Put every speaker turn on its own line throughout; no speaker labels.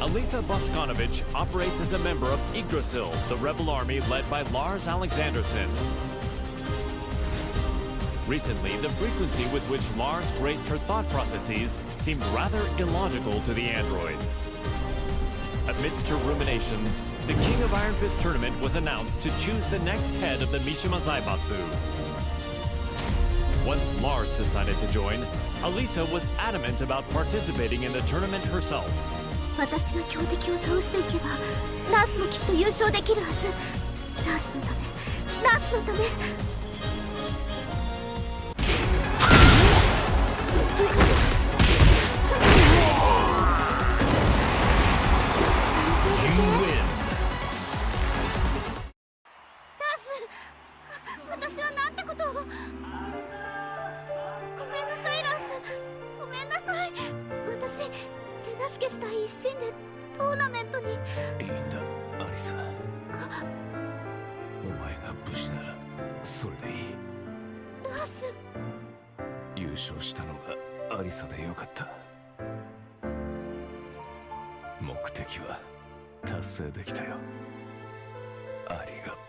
Alisa Boskanovich operates as a member of Yggdrasil, the rebel army led by Lars Alexanderson. Recently, the frequency with which Lars graced her thought processes seemed rather illogical to the android. Amidst her ruminations, the King of Iron Fist tournament was announced to choose the next head of the Mishima Zaibatsu. Once Lars decided to join, Alisa was adamant about participating in the tournament herself.
私が強敵を倒していけばナースもきっと優勝できるはず。ナースのため、ナースのため。ナース、私はなんてことを。ごめんなさいラース、ごめんなさい。私手助けしたい一心でトーナメントに。いい
んだアリサ、お前が無事ならそれでいい。
ラース、
優勝したのがアリサでよかった。目的は達成できたよ。ありがとう。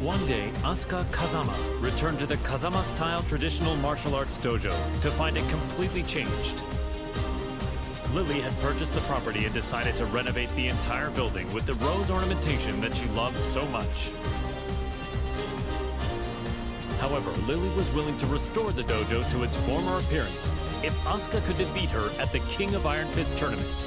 One day, Asuka Kazama returned to the Kazama-style traditional martial arts dojo to find it completely changed. Lily had purchased the property and decided to renovate the entire building with the rose ornamentation that she loved so much. However, Lily was willing to restore the dojo to its former appearance if Asuka could defeat her at the King of Iron Fist tournament.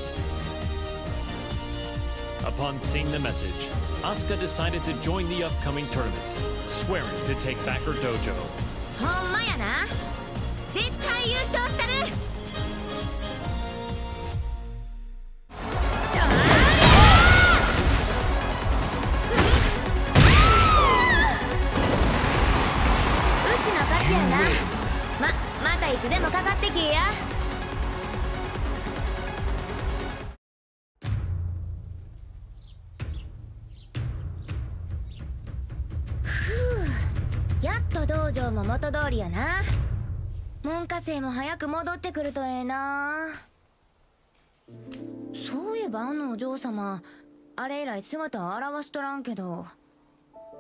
Upon seeing the message, Asuka decided to join the upcoming tournament, swearing to take back her dojo.
ほんまやな。絶対優勝したる。うちの勝ちやな。またいつでもかかってきや。やっと道場も元通りやな。門下生も早く戻ってくるとええな。そういえばあのお嬢様、あれ以来姿を現しとらんけど、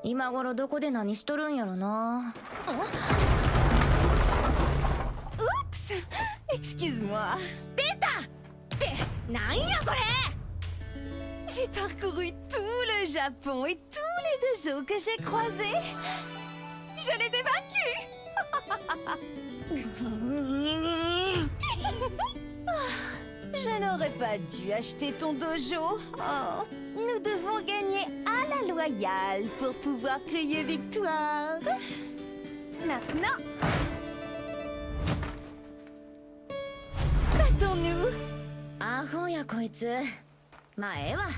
今頃どこで何しとるんやろな。
Oups! Excuse-moi.
出たってなんやこれ。
J'ai parcouru tout le Japon et tous les dojos que j'ai croisés. Je les ai vaincus. Je n'aurais pas dû acheter ton dojo. Oh, nous devons gagner à la loyale pour pouvoir crier victoire. Maintenant, battons-nous.
アホやこいつ。まあええわ。か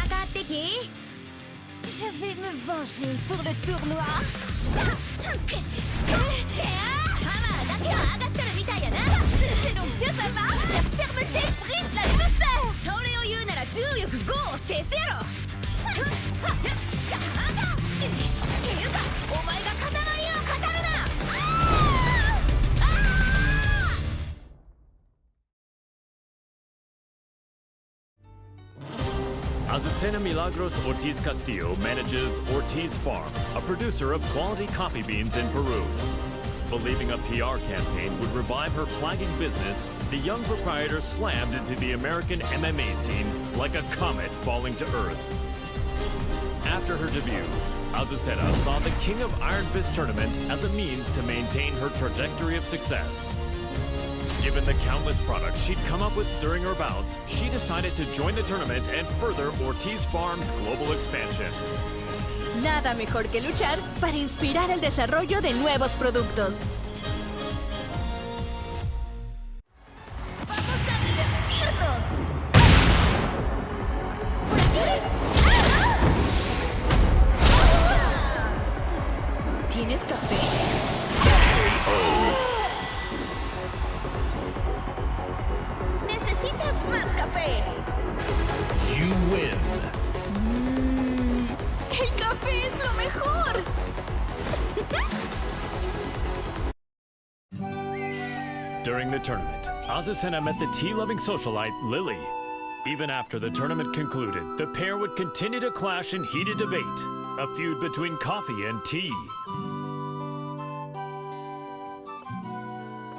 かってき。
Je vais me venger pour le tournoi.
ハマーだけは上がってるみたいやな。
C'est donc que ça va. La fermeté brise la douceur.
それを言うなら重力5を制すやろ。っていうかお前が固まりを語るな。
Azucena Milagros Ortiz Castillo manages Ortiz Farm, a producer of quality coffee beans in Peru. Believing a PR campaign would revive her flagging business, the young proprietor slammed into the American MMA scene like a comet falling to Earth. After her debut, Azucena saw the King of Iron Fist tournament as a means to maintain her trajectory of success. Given the countless products she'd come up with during her bouts, she decided to join the tournament and further Ortiz Farm's global expansion.
Nada mejor que luchar para inspirar el desarrollo de nuevos productos. ¡Vamos a divertirnos! ¡Por aquí! ¿Tienes café? ¿Necesitas más café?
You win.
¡El café es lo mejor!
During the tournament, Azucena met the tea-loving socialite Lily. Even after the tournament concluded, the pair would continue to clash in heated debate, a feud between coffee and tea.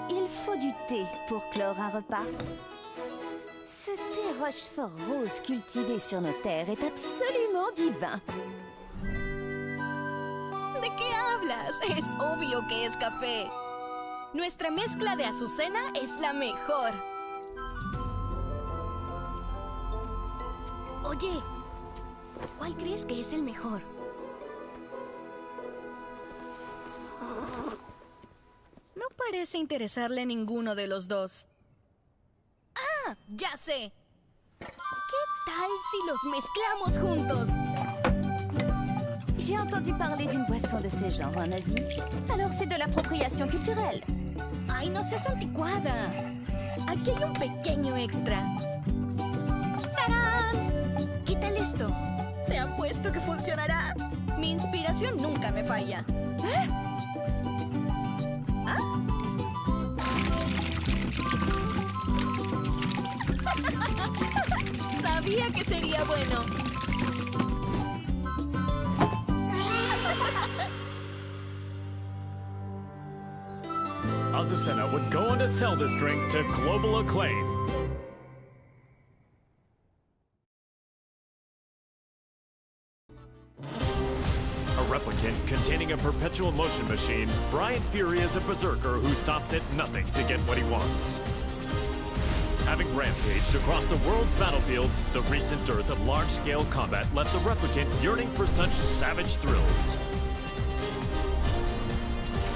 Il faut du thé pour clore un repas. Ce thé Rochefort rose cultivé sur nos terres est absolument divin.
¿De qué hablas? Es obvio que es café. Nuestra mezcla de azucena es la mejor. Oye, ¿cuál crees que es el mejor? No parece interesarle ninguno de los dos. ¡Ah! ¡Ya sé! ¿Qué tal si los mezclamos juntos?
J'ai entendu parler d'une boisson de ce genre en Asie. Alors c'est de l'appropriation culturelle.
¡Ay, no seas anticuada! Aquí hay un pequeño extra. ¡Tarán! ¿Qué tal esto? Te apuesto que funcionará. Mi inspiración nunca me falla. Sabía que sería bueno.
Azucena would go on to sell this drink to global acclaim. A replicant containing a perpetual motion machine, Brian Fury is a berserker who stops at nothing to get what he wants. Having rampaged across the world's battlefields, the recent dearth of large-scale combat left the replicant yearning for such savage thrills.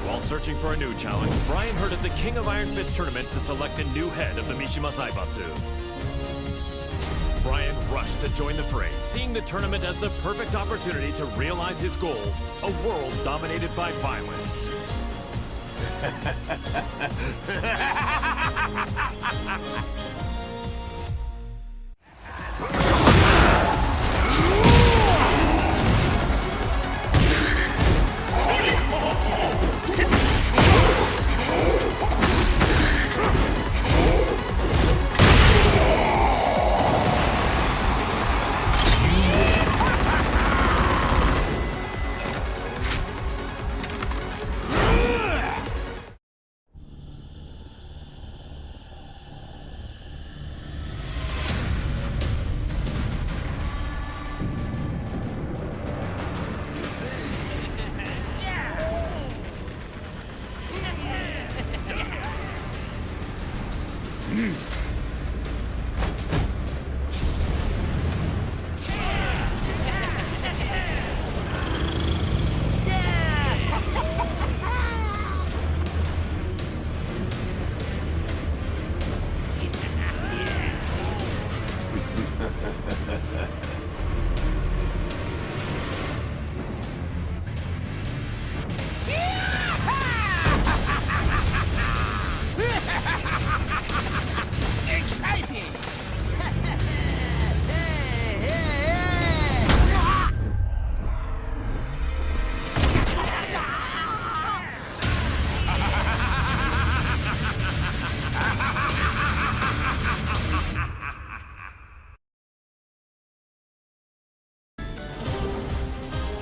While searching for a new challenge, Brian heard of the King of Iron Fist tournament to select a new head of the Mishima Zaibatsu. Brian rushed to join the fray, seeing the tournament as the perfect opportunity to realize his goal, a world dominated by violence.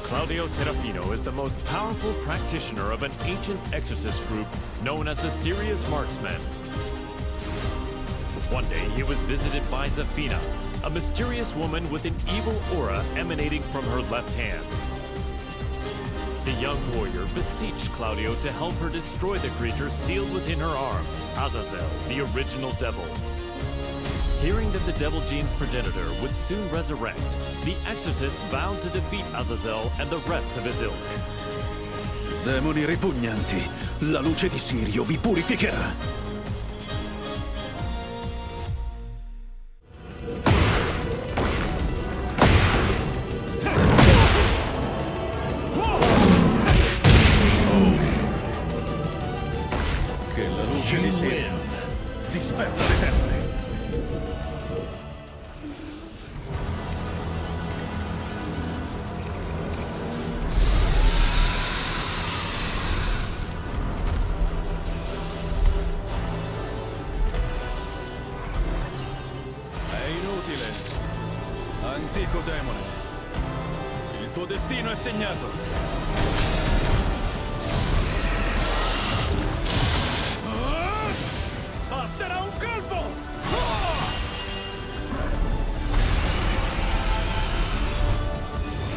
Claudio Serafino is the most powerful practitioner of an ancient exorcist group known as the Serious Marksmen. One day he was visited by Zafina, a mysterious woman with an evil aura emanating from her left hand. The young warrior beseeched Claudio to help her destroy the creature sealed within her arm, Azazel, the original devil. Hearing that the devil gene's progenitor would soon resurrect, the exorcist vowed to defeat Azazel and the rest of his ilk.
Demoni ripugnanti, la luce di Sirio vi purificherà. Che la luce di Sirio disperda le tenebre.
Antico demone, il tuo destino è segnato. Basterà un colpo!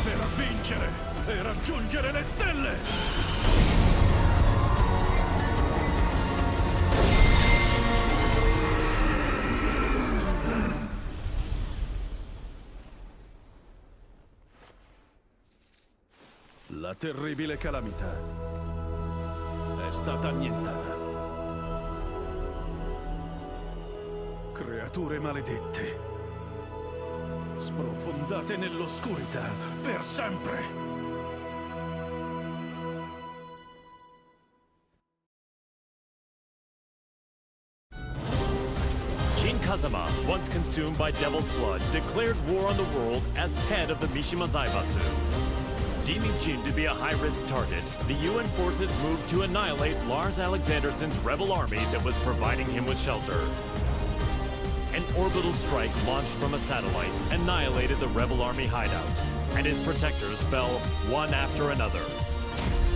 Per vincere e raggiungere le stelle! La terribile calamità è stata annientata. Creature maledette, sprofondate nell'oscurità per sempre.
Jin Kazama, once consumed by devil's blood, declared war on the world as head of the Mishima Zaibatsu. Deeming Jin to be a high-risk target, the UN forces moved to annihilate Lars Alexandersson's rebel army that was providing him with shelter. An orbital strike launched from a satellite annihilated the rebel army hideout, and his protectors fell one after another.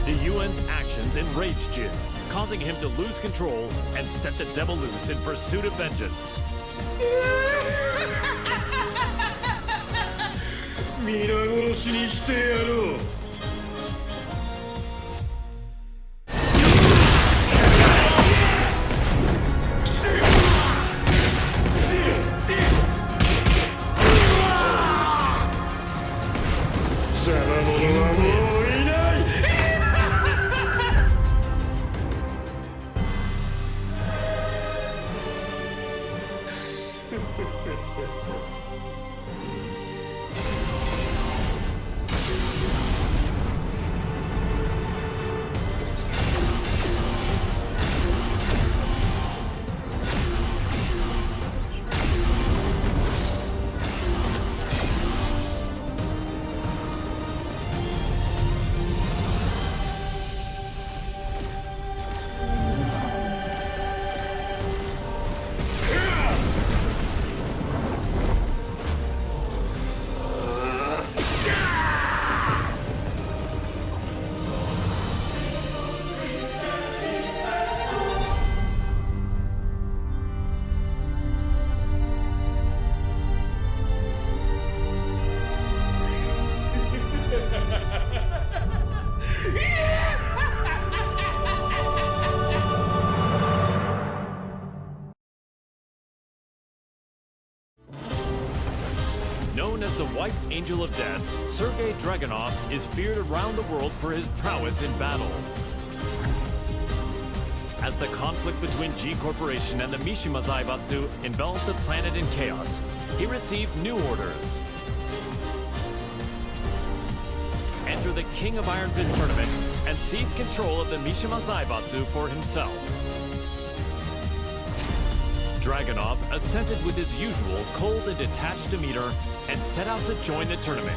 The UN's actions enraged Jin, causing him to lose control and set the devil loose in pursuit of vengeance.
皆殺しにしてやろう。邪魔者はもういない。
Known as the White Angel of Death, Sergei Dragunov is feared around the world for his prowess in battle. As the conflict between G Corporation and the Mishima Zaibatsu enveloped the planet in chaos, he received new orders. Enter the King of Iron Fist tournament and seize control of the Mishima Zaibatsu for himself. Dragunov assented with his usual cold and detached demeanor and set out to join the tournament.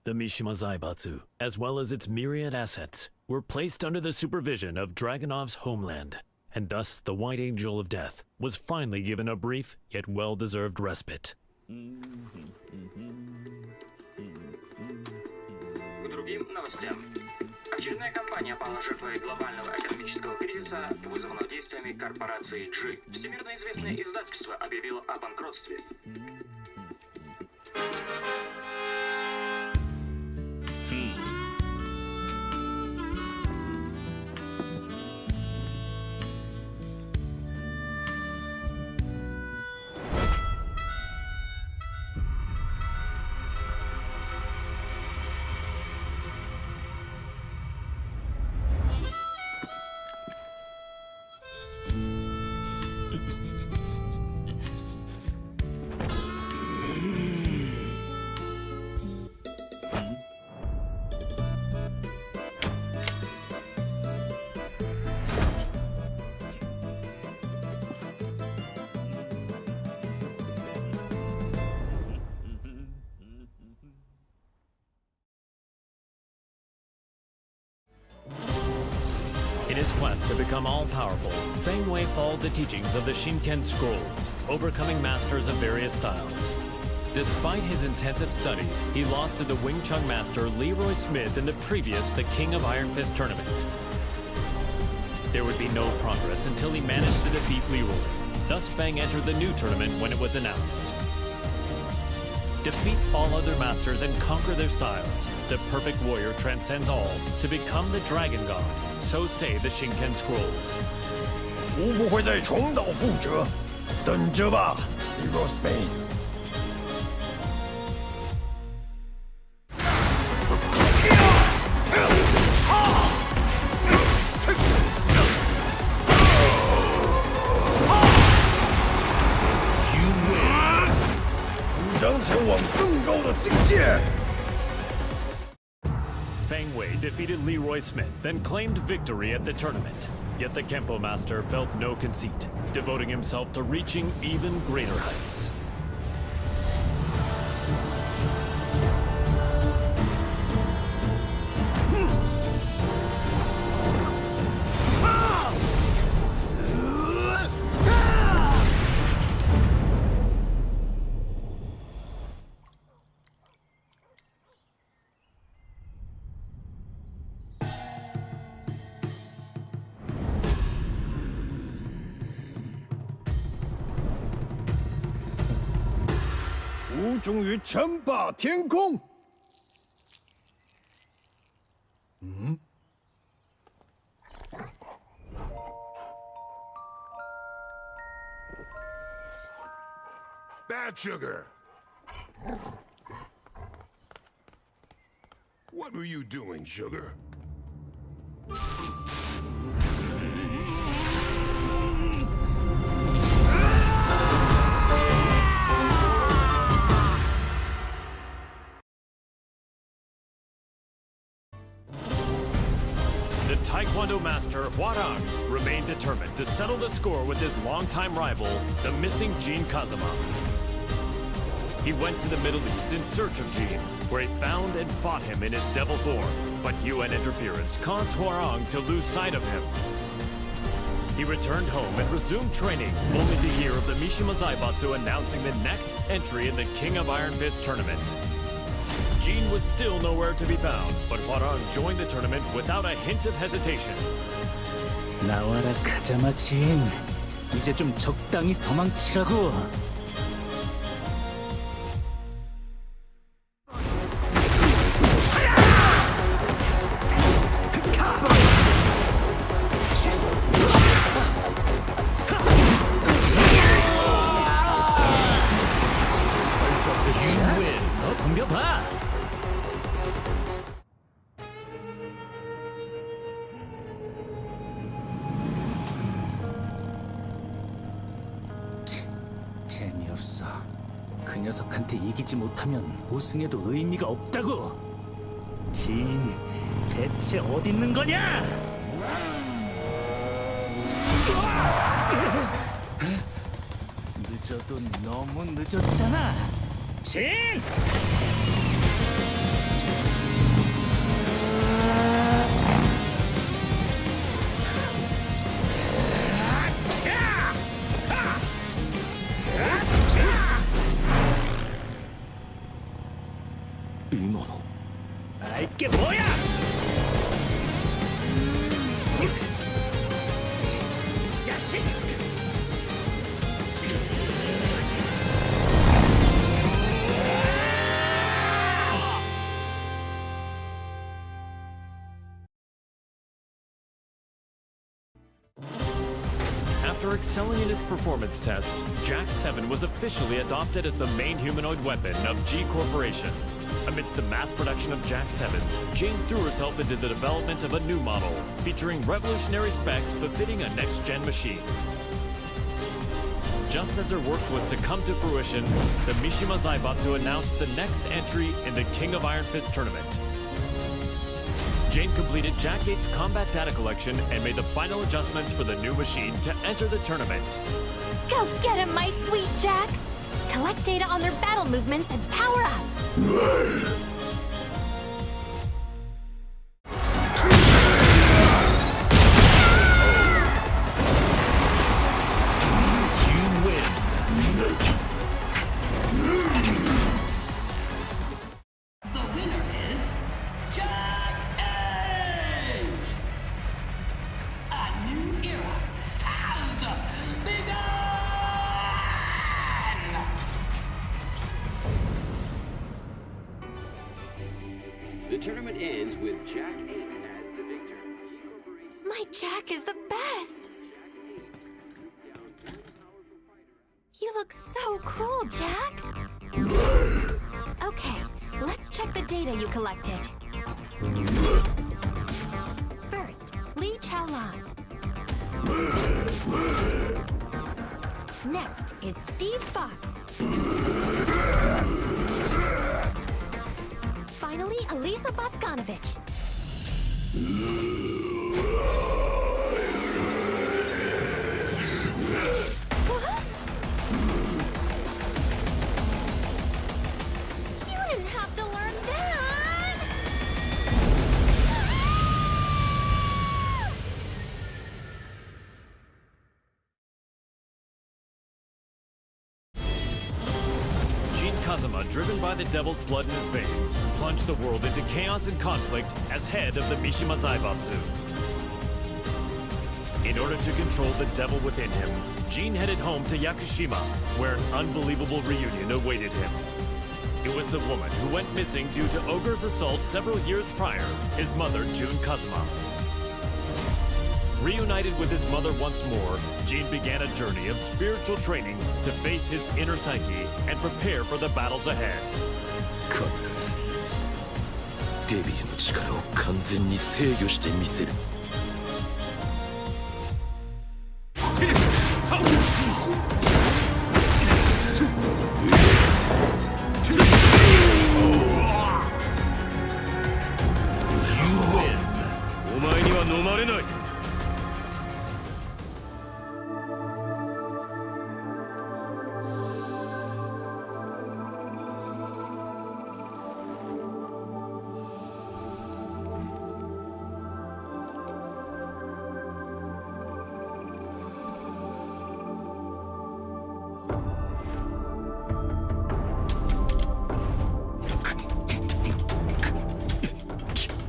The Mishima Zaibatsu, as well as its myriad assets, were placed under the supervision of Dragonov's homeland, and thus the White Angel of Death was finally given a brief yet well-deserved respite.
К другим новостям. Очередная компания пала жертвой глобального экономического кризиса, вызванного действиями корпорации G. Всемирно известное издательство объявило о банкротстве.
In his quest to become all-powerful, Feng Wei followed the teachings of the Shinken scrolls, overcoming masters of various styles. Despite his intensive studies, he lost to the Wing Chun master Leroy Smith in the previous The King of Iron Fist tournament. There would be no progress until he managed to defeat Leroy. Thus, Feng entered the new tournament when it was announced. Defeat all other masters and conquer their styles. The perfect warrior transcends all to become the Dragon God. So say the Shinken scrolls.
无不会再重蹈覆辙，等着吧 ，Leroy Smith。主张前往更高的境界。
Feng Wei defeated Leroy Smith, then claimed victory at the tournament. Yet the Kempo master felt no conceit, devoting himself to reaching even greater heights.
"吾终于称霸天空。
Bad sugar. What were you doing, sugar?
The Taekwondo master Hwarang remained determined to settle the score with his longtime rival, the missing Jin Kazama. He went to the Middle East in search of Jin, where he found and fought him in his devil form, but UN interference caused Hwarang to lose sight of him. He returned home and resumed training, only to hear of the Mishima Zaibatsu announcing the next entry in the King of Iron Fist tournament. Jin was still nowhere to be found, but Hwarang joined the tournament without a hint of hesitation.
나와라 가자마 진. 이제 좀 적당히 도망치라고. You win. 너 덤벼봐. 재미없어. 그 녀석한테 이기지 못하면 우승해도 의미가 없다고. 진, 대체 어디 있는 거냐? 늦어도 너무 늦었잖아. 진!
今の
あいっけ坊やじゃし
After excelling in his performance tests, Jack 7 was officially adopted as the main humanoid weapon of G Corporation. Amidst the mass production of Jack 7s, Jane threw herself into the development of a new model, featuring revolutionary specs befitting a next-gen machine. Just as her work was to come to fruition, the Mishima Zaibatsu announced the next entry in the King of Iron Fist tournament. Jane completed Jack 8's combat data collection and made the final adjustments for the new machine to enter the tournament.
Go get him, my sweet Jack! Collect data on their battle movements and power up!
The winner is Jack 8! A new era has begun!
The tournament ends with Jack 8 as the victor. G Corporation.
My Jack is the best! You look so cool, Jack! Okay, let's check the data you collected. First, Lee Chaolan. Next is Steve Fox. Finally, Elisa Boscanovich. What? You didn't have to learn that!
Gene Kazuma, driven by the devil's blood in his veins, plunged the world into chaos and conflict as head of the Mishima Zaibatsu. In order to control the devil within him, Gene headed home to Yakushima, where an unbelievable reunion awaited him. It was the woman who went missing due to Ogre's assault several years prior, his mother, June Kazuma. Reunited with his mother once more, Gene began a journey of spiritual training to face his inner psyche and prepare for the battles ahead.
必ずデビルの力を完全に制御してみせる。お前には飲まれない。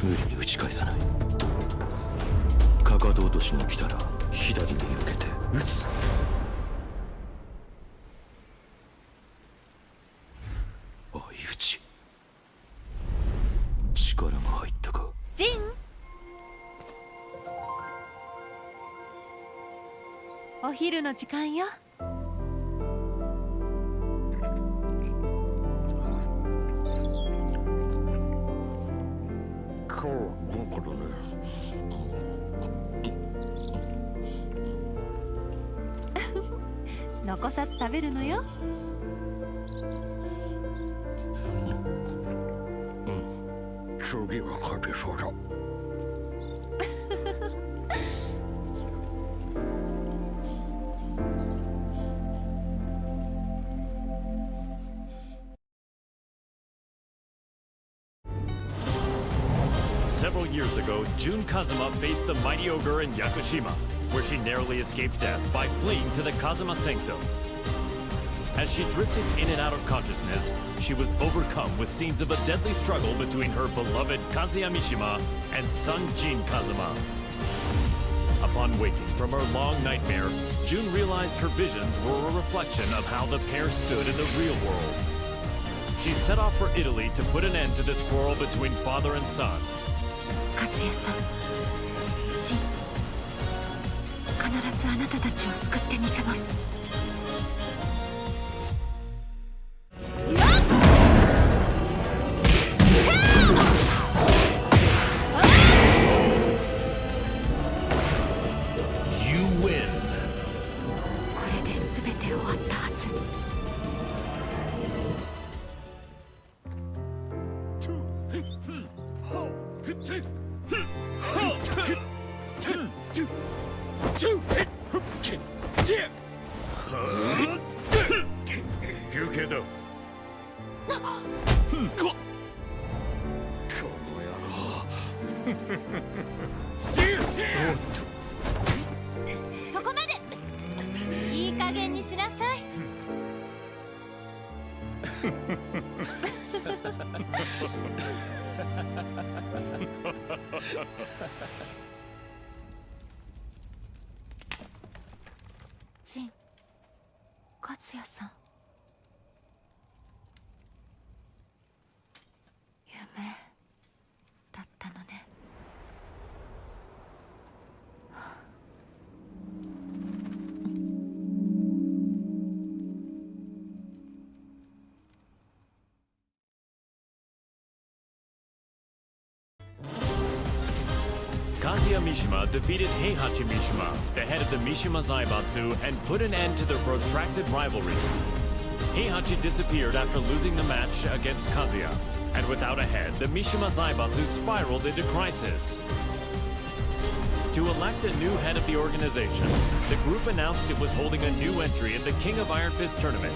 無理に打ち返さない。かかと落としに来たら左に避けて打つ。相打ち。力が入ったか。
ジンお昼の時間よ。残さず食べるのよ。
次は勝てそうだ。
Several years ago, June Kazuma faced the mighty ogre in Yakushima, where she narrowly escaped death by fleeing to the Kazuma Sanctum. As she drifted in and out of consciousness, she was overcome with scenes of a deadly struggle between her beloved Kazuya Mishima and son Jin Kazuma. Upon waking from her long nightmare, June realized her visions were a reflection of how the pair stood in the real world. She set off for Italy to put an end to this quarrel between father and son.
和也さん、ジン、必ずあなたたちを救ってみせます。
休憩だ。
そこまで。いい加減にしなさい。ジン、和也さん。夢だったのね。
Kazuya Mishima defeated Heihachi Mishima, the head of the Mishima Zaibatsu, and put an end to their protracted rivalry. Heihachi disappeared after losing the match against Kazuya, and without a head, the Mishima Zaibatsu spiraled into crisis. To elect a new head of the organization, the group announced it was holding a new entry in the King of Iron Fist tournament.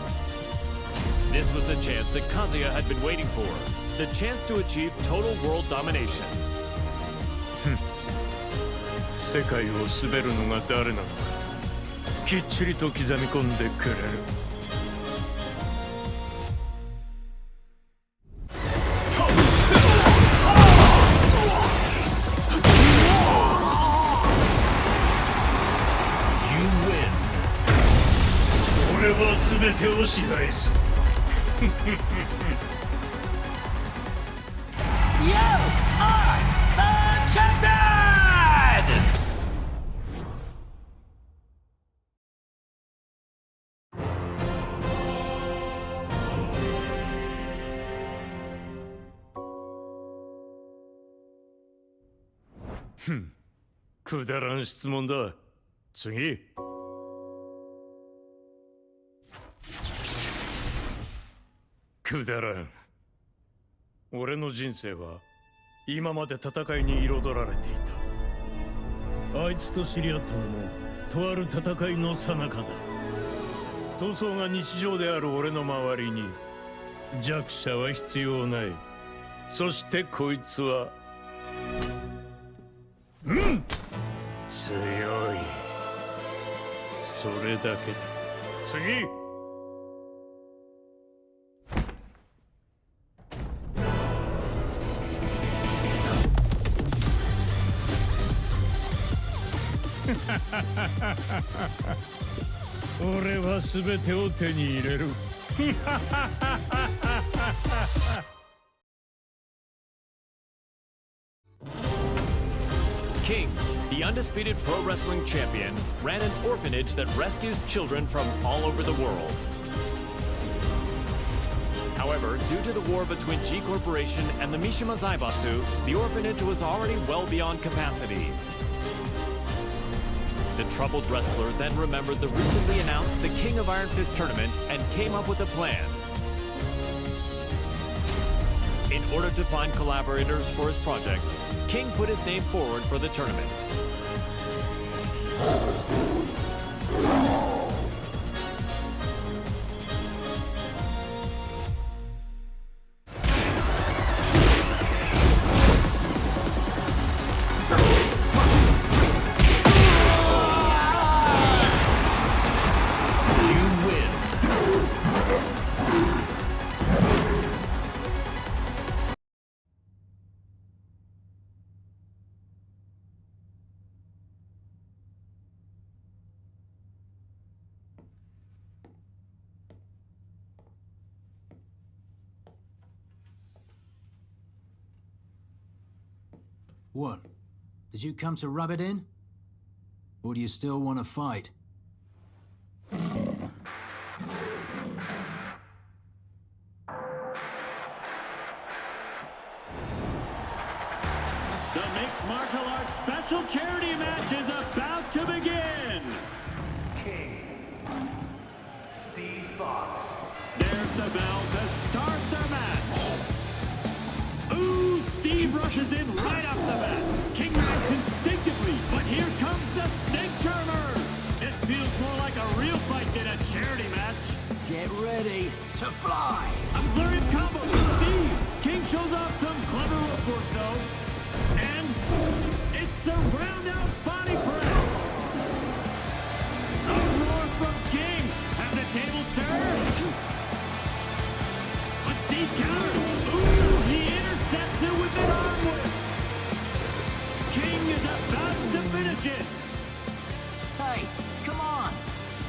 This was the chance that Kazuya had been waiting for, the chance to achieve total world domination.
世界を滑るのが誰なのかきっちりと刻み込んでくれる。俺は全てを支配する。
You are the champion!
くだらん質問だ。次。くだらん。俺の人生は今まで戦いに彩られていた。あいつと知り合ったのもとある戦いの最中だ。闘争が日常である俺の周りに弱者は必要ない。そしてこいつは強い。それだけだ。次。俺は全てを手に入れる。
King, the undisputed pro wrestling champion, ran an orphanage that rescues children from all over the world. However, due to the war between G Corporation and the Mishima Zaibatsu, the orphanage was already well beyond capacity. The troubled wrestler then remembered the recently announced the King of Iron Fist tournament and came up with a plan. In order to find collaborators for his project, King put his name forward for the tournament.
What? Did you come to rub it in? Or do you still want to fight?
The mixed martial arts special charity match is about to begin.
King Steve Fox.
There's the bell to start the match. Ooh, Steve rushes in right off the bat. King reacts instinctively, but here comes the snake charmer. It feels more like a real fight than a charity match.
Get ready to fly!
A flurry of combos from Steve. King shows off some clever footwork though. And it's a round-out body press. A roar from King. Have the table turned. But Steve counters. Ooh, he intercepts it with an arm whip. King is about to finish it.
Hey, come on!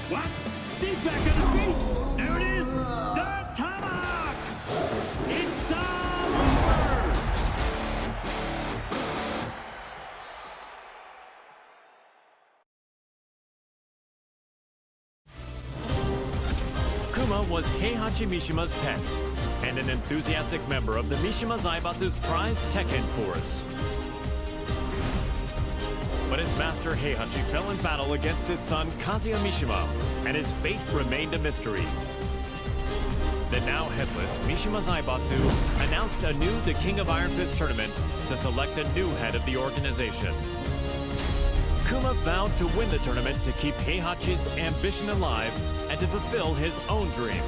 What? Steve's back on his feet. There it is. The tomahawk. It's all over.
Kuma was Heihachi Mishima's pet, and an enthusiastic member of the Mishima Zaibatsu's prized Tekken force. But his master Heihachi fell in battle against his son Kazuya Mishima, and his fate remained a mystery. The now headless Mishima Zaibatsu announced anew the King of Iron Fist tournament to select a new head of the organization. Kuma vowed to win the tournament to keep Heihachi's ambition alive and to fulfill his own dream.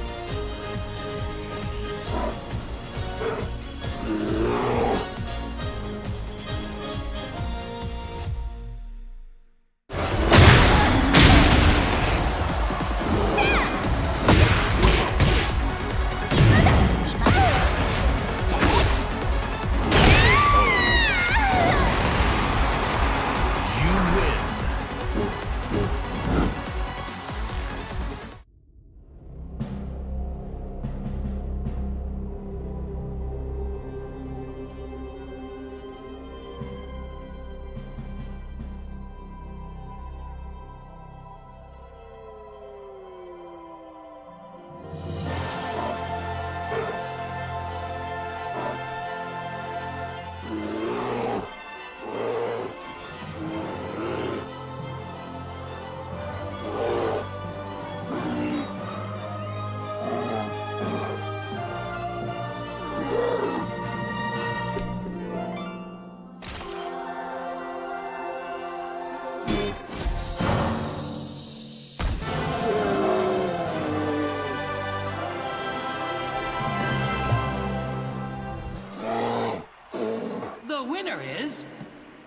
The winner is...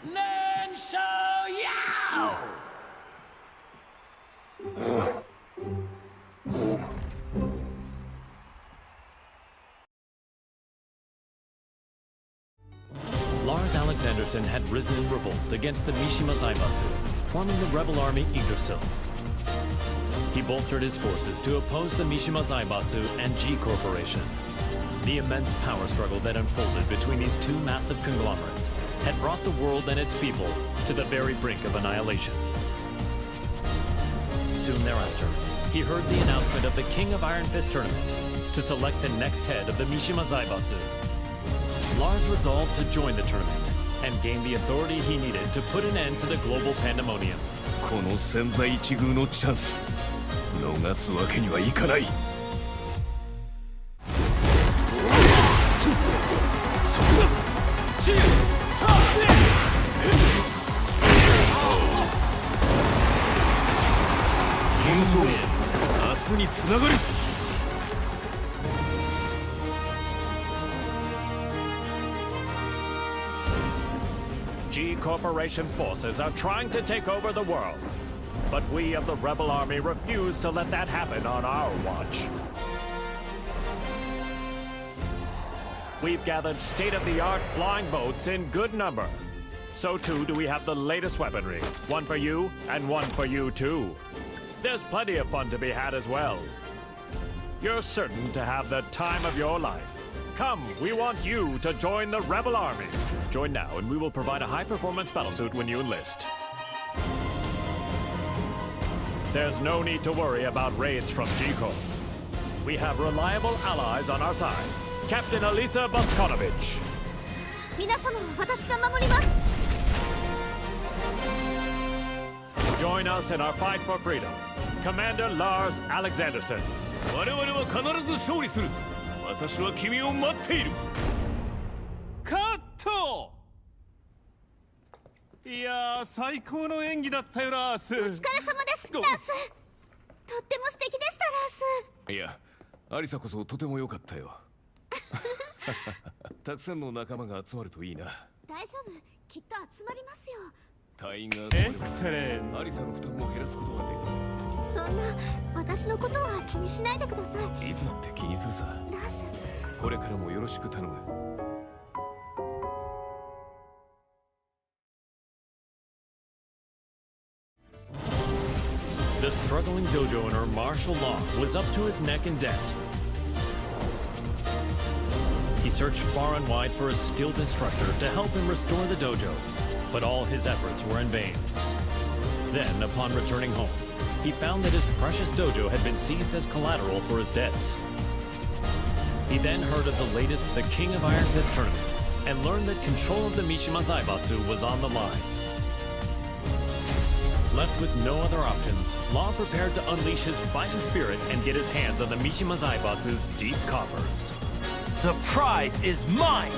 Nen Shou Yao!
Lars Alexanderson had risen in revolt against the Mishima Zaibatsu, forming the rebel army Yggdrasil. He bolstered his forces to oppose the Mishima Zaibatsu and G Corporation. The immense power struggle that unfolded between these two massive conglomerates had brought the world and its people to the very brink of annihilation. Soon thereafter, he heard the announcement of the King of Iron Fist tournament to select the next head of the Mishima Zaibatsu. Lars resolved to join the tournament and gain the authority he needed to put an end to the global pandemonium.
この千載一遇のチャンス逃すわけにはいかない。優勝明日につながる。
G Corporation forces are trying to take over the world, but we of the Rebel Army refuse to let that happen on our watch. We've gathered state-of-the-art flying boats in good number. So too do we have the latest weaponry, one for you and one for you too. There's plenty of fun to be had as well. You're certain to have the time of your life. Come, we want you to join the Rebel Army. Join now and we will provide a high-performance battlesuit when you enlist. There's no need to worry about raids from G-Code. We have reliable allies on our side. Captain Elisa Boskonovich.
皆様を私が守ります。
Join us in our fight for freedom. Commander Lars Alexanderson.
我々は必ず勝利する。私は君を待っている。
カット。いやー、最高の演技だったよ、ラース。
お疲れ様です、ラース。とっても素敵でした、ラース。
いや、アリサこそとても良かったよ。たくさんの仲間が集まるといいな。
大丈夫、きっと集まりますよ。
隊員が
エクセレン。
アリサの負担も減らすことがで
そんな私のことは気にしないでください。
きる。いつだって気にするさ。
ラース、
これからもよろしく頼む。
The struggling dojo owner, Marshall Law, was up to his neck in debt. He searched far and wide for a skilled instructor to help him restore the dojo, but all his efforts were in vain. Then, upon returning home, he found that his precious dojo had been seized as collateral for his debts. He then heard of the latest The King of Iron Fist tournament and learned that control of the Mishima Zaibatsu was on the line. Left with no other options, Law prepared to unleash his fighting spirit and get his hands on the Mishima Zaibatsu's deep coffers.
The prize is mine.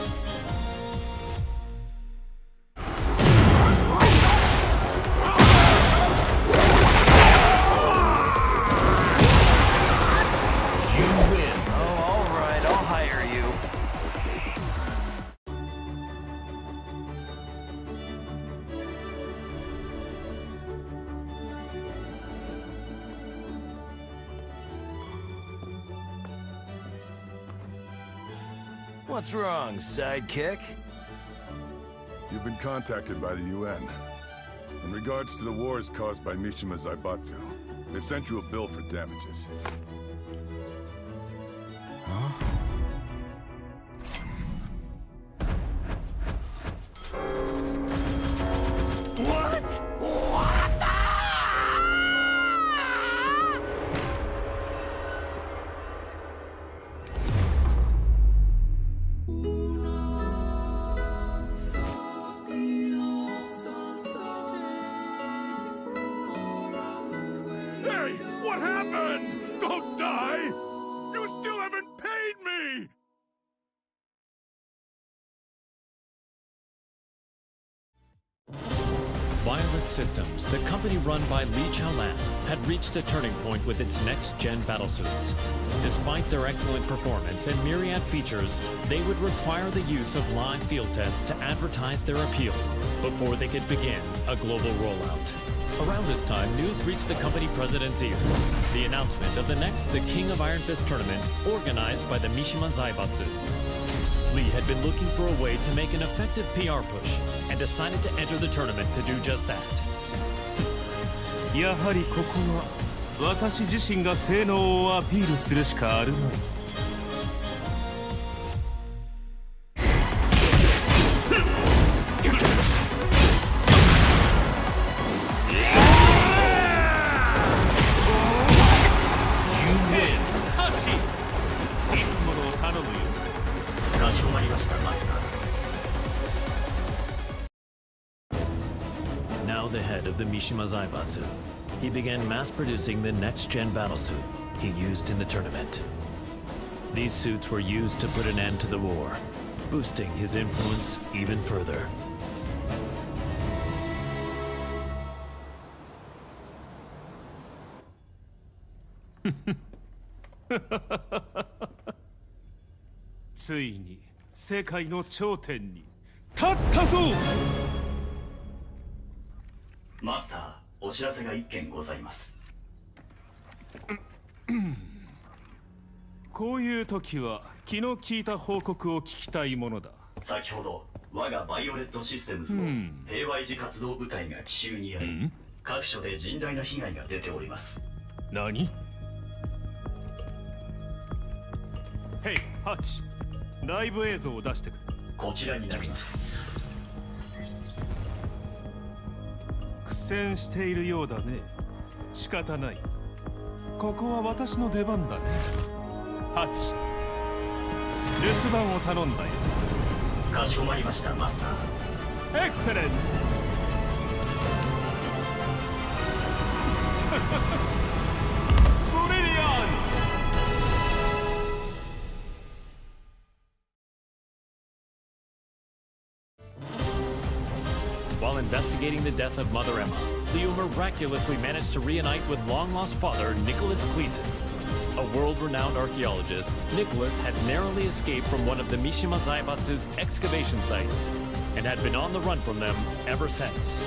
What's wrong, sidekick?
You've been contacted by the UN. In regards to the wars caused by Mishima Zaibatsu, they've sent you a bill for damages.
Huh?
What? Hey, what happened? Don't die! You still haven't paid me!
Violet Systems, the company run by Li Chaolan, had reached a turning point with its next-gen battlesuits. Despite their excellent performance and myriad features, they would require the use of live field tests to advertise their appeal before they could begin a global rollout. Around this time, news reached the company president's ears. The announcement of the next The King of Iron Fist tournament, organized by the Mishima Zaibatsu. Lee had been looking for a way to make an effective PR push and decided to enter the tournament to do just that.
やはりここは私自身が性能をアピールするしかあるまい。
Now the head of the Mishima Zaibatsu, he began mass-producing the next-gen battlesuit he used in the tournament. These suits were used to put an end to the war, boosting his influence even further.
ついに世界の頂点に立ったぞ。
マスター、お知らせが一件ございます。
こういう時は気の利いた報告を聞きたいものだ。
先ほど我がバイオレットシステムズの平和維持活動部隊が奇襲にあり、各所で甚大な被害が出ております。
何？ヘイ、ハチ。
ライブ映像を出してくれ。
こちらになります。
苦戦しているようだね。仕方ない。ここは私の出番だね。ハチ、留守番を頼んだよ。
かしこまりました、マスタ
ー。エクセレント。ブリリアン。
While investigating the death of Mother Emma, Leo miraculously managed to reunite with long-lost father Nicholas Gleason. A world-renowned archaeologist, Nicholas had narrowly escaped from one of the Mishima Zaibatsu's excavation sites and had been on the run from them ever since.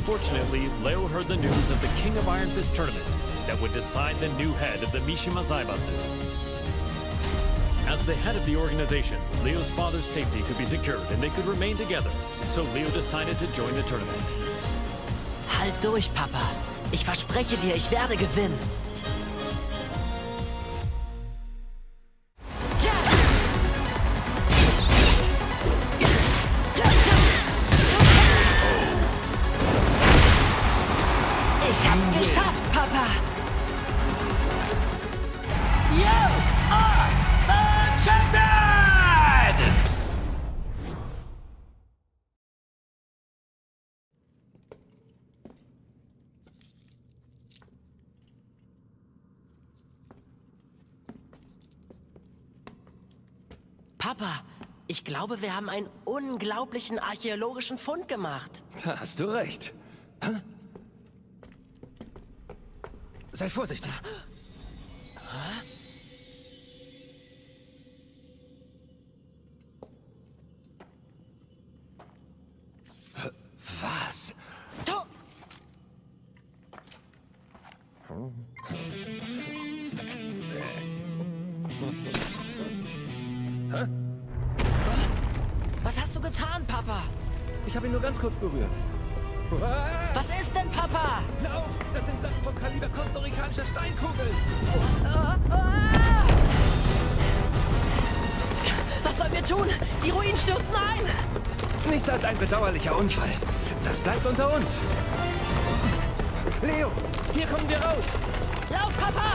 Fortunately, Leo heard the news of the King of Iron Fist tournament that would decide the new head of the Mishima Zaibatsu. As the head of the organization, Leo's father's safety could be secured and they could remain together, so Leo decided to join the tournament.
Halt durch, Papa. Ich verspreche dir, ich werde gewinnen. Ich hab's geschafft, Papa. You are the champion! Papa, ich glaube, wir haben einen unglaublichen archäologischen Fund gemacht.
Da hast du recht. Hä? Sei vorsichtig. Was? Hä?
Was hast du getan, Papa?
Ich habe ihn nur ganz kurz berührt.
Was ist denn, Papa?
Lauf! Das sind Sachen vom Kaliber kostarikanischer Steinkugeln!
Was sollen wir tun? Die Ruinen stürzen ein!
Nichts als ein bedauerlicher Unfall. Das bleibt unter uns. Leo, hier kommen wir raus!
Lauf, Papa!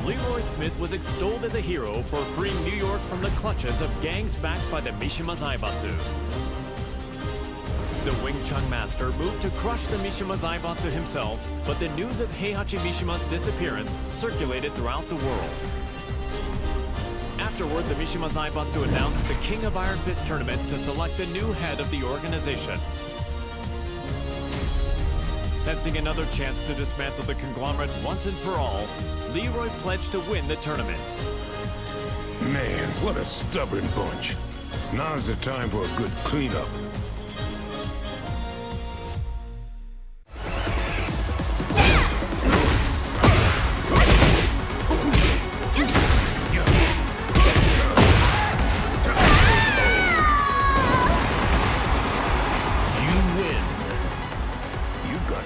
Leroy Smith was extolled as a hero for freeing New York from the clutches of gangs backed by the Mishima Zaibatsu. The Wing Chun master moved to crush the Mishima Zaibatsu himself, but the news of Heihachi Mishima's disappearance circulated throughout the world. Afterward, the Mishima Zaibatsu announced the King of Iron Fist tournament to select the new head of the organization. Sensing another chance to dismantle the conglomerate once and for all, Leroy pledged to win the tournament.
Man, what a stubborn bunch. Now's the time for a good cleanup.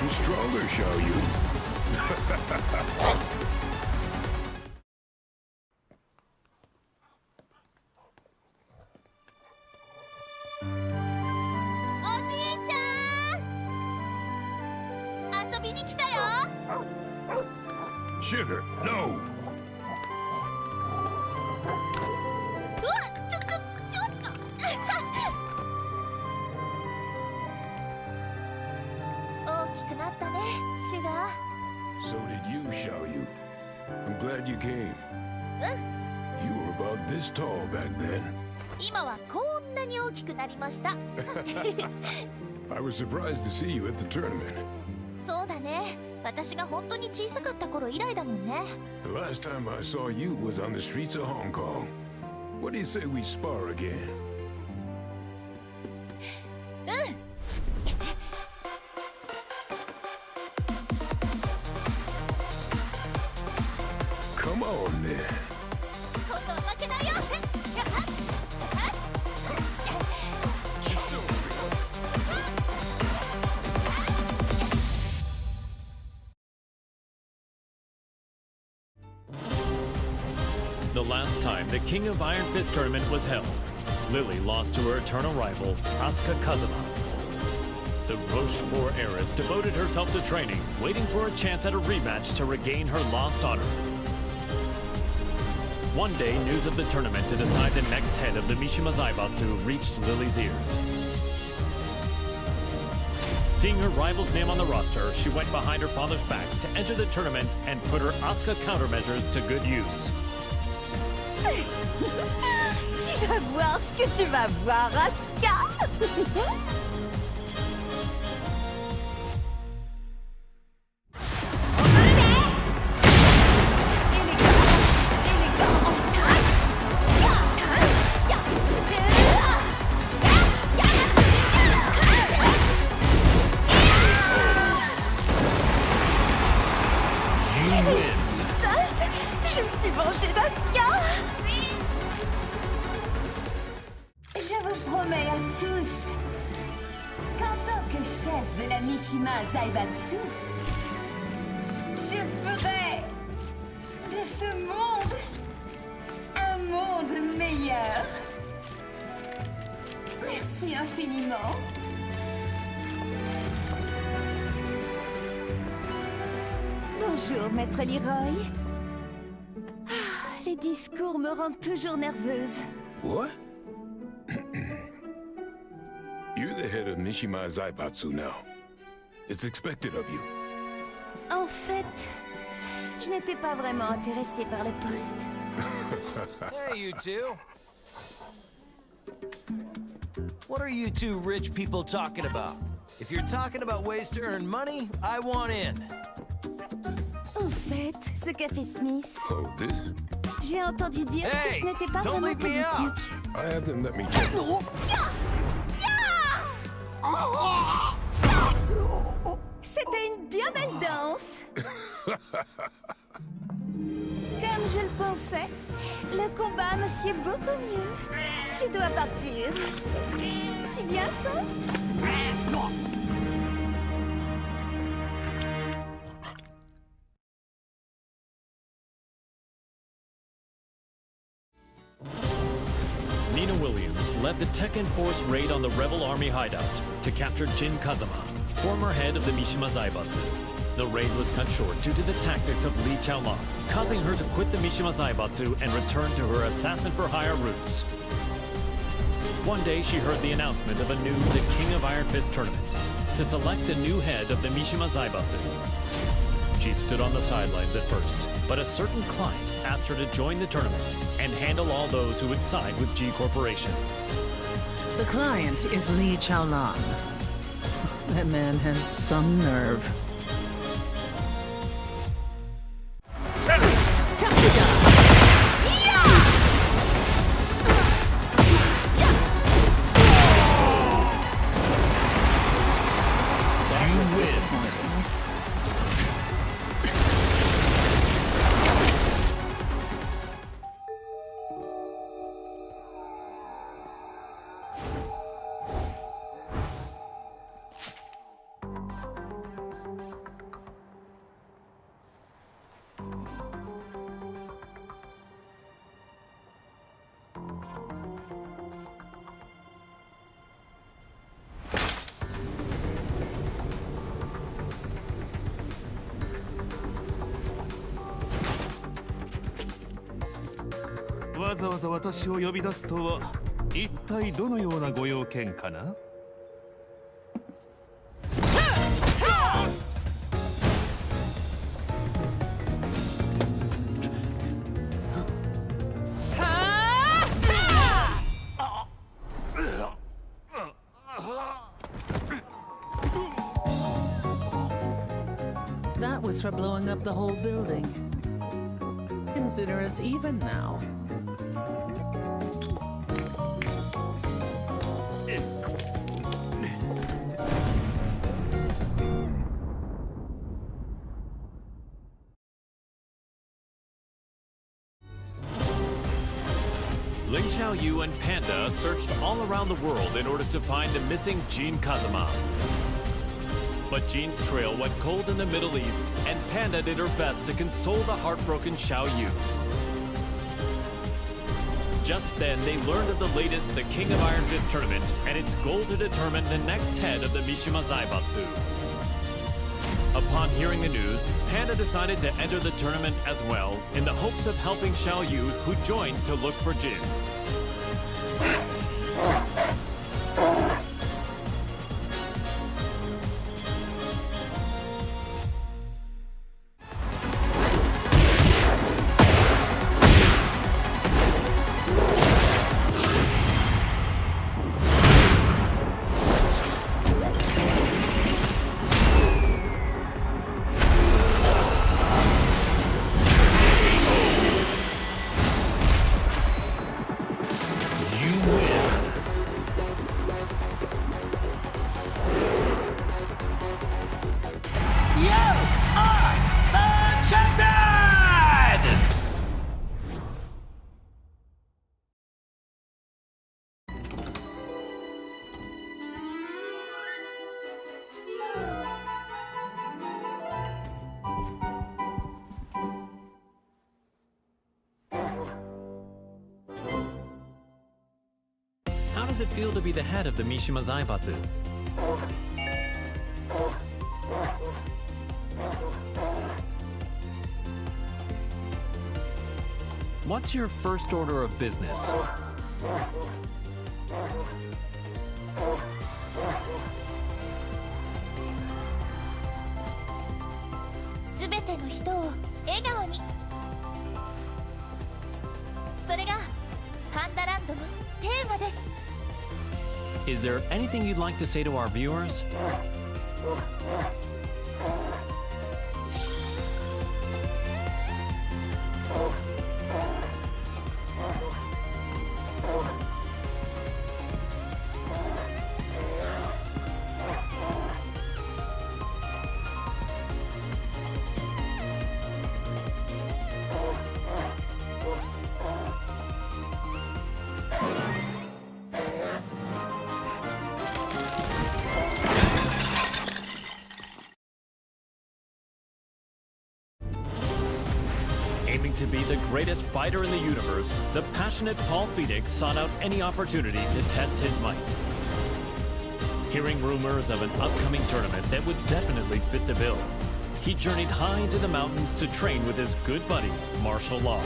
Stronger, shall you? Sugar, no!
大きくなったね、シュガー。
So did you, shall you? I'm glad you came. You were about this tall back then.
今はこんなに大きくなりました。
I was surprised to see you at the tournament.
そうだね。私が本当に小さかった頃以来だもんね。
The last time I saw you was on the streets of Hong Kong. What do you say we spar again?
うん。
Come on, then.
The last time the King of Iron Fist tournament was held, Lily lost to her eternal rival, Asuka Kazama. The Rochefort heiress devoted herself to training, waiting for a chance at a rematch to regain her lost honor. One day, news of the tournament to decide the next head of the Mishima Zaibatsu reached Lily's ears. Seeing her rival's name on the roster, she went behind her father's back to enter the tournament and put her Asuka countermeasures to good use.
Tu vas voir ce que tu vas voir, Asuka. Je me suis vengée d'Asuka. Je vous promets à tous qu'en tant que chef de la Mishima Zaibatsu, je ferai de ce monde un monde meilleur. Merci infiniment. Bonjour, Maître Leroy. Les discours me rendent toujours nerveuse.
What? You're the head of Mishima Zaibatsu now. It's expected of you.
En fait, je n'étais pas vraiment intéressée par le poste.
Hey, you two. What are you two rich people talking about? If you're talking about ways to earn money, I want in.
Au fait, ce café Smith.
Oh, this?
J'ai entendu dire que ce n'était pas vraiment politique.
I have them let me check.
C'était une bien belle danse. Comme je le pensais, le combat me sied beaucoup mieux. Je dois partir. Tu viens, ça?
Nina Williams led the Tekken Force raid on the Rebel Army hideout to capture Jin Kazama, former head of the Mishima Zaibatsu. The raid was cut short due to the tactics of Li Chaolan, causing her to quit the Mishima Zaibatsu and return to her assassin-for-hire roots. One day, she heard the announcement of a new The King of Iron Fist tournament to select the new head of the Mishima Zaibatsu. She stood on the sidelines at first, but a certain client asked her to join the tournament and handle all those who would side with G Corporation.
The client is Li Chaolan. That man has some nerve.
That was
disappointing.
What わざわざ私を呼び出すとは一体どのようなご用件かな。
That was for blowing up the whole building. Consider us even now.
Ling Xiaoyu and Panda searched all around the world in order to find the missing Jin Kazama. But Jin's trail went cold in the Middle East, and Panda did her best to console the heartbroken Xiaoyu. Just then, they learned of the latest The King of Iron Fist tournament and its goal to determine the next head of the Mishima Zaibatsu. Upon hearing the news, Panda decided to enter the tournament as well in the hopes of helping Xiaoyu, who joined to look for Jin. How does it feel to be the head of the Mishima Zaibatsu? What's your first order of business?
すべての人を笑顔に。それがパンダランドのテーマです。
Is there anything you'd like to say to our viewers? Aiming to be the greatest fighter in the universe, the passionate Paul Phoenix sought out any opportunity to test his might. Hearing rumors of an upcoming tournament that would definitely fit the bill, he journeyed high into the mountains to train with his good buddy, Martial Law.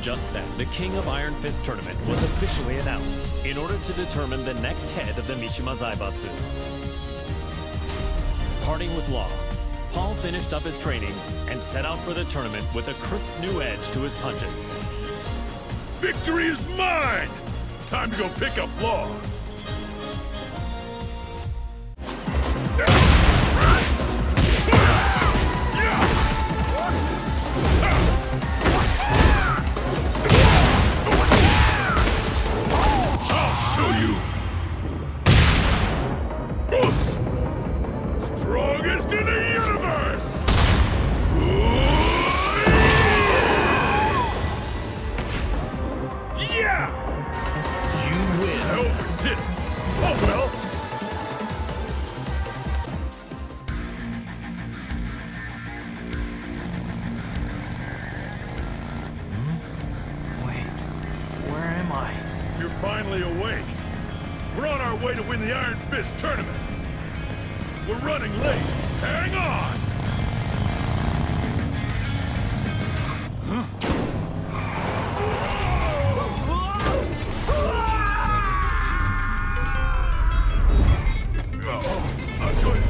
Just then, the King of Iron Fist tournament was officially announced in order to determine the next head of the Mishima Zaibatsu. Parting with Law, Paul finished up his training and set out for the tournament with a crisp new edge to his punches.
Victory is mine! Time to go pick up Law. I'll show you! Us! Strongest in the universe! Yeah! You win. I overdid it. Oh well.
Wait, where am I?
You're finally awake. We're on our way to win the Iron Fist tournament. We're running late. Hang on! I'll join you.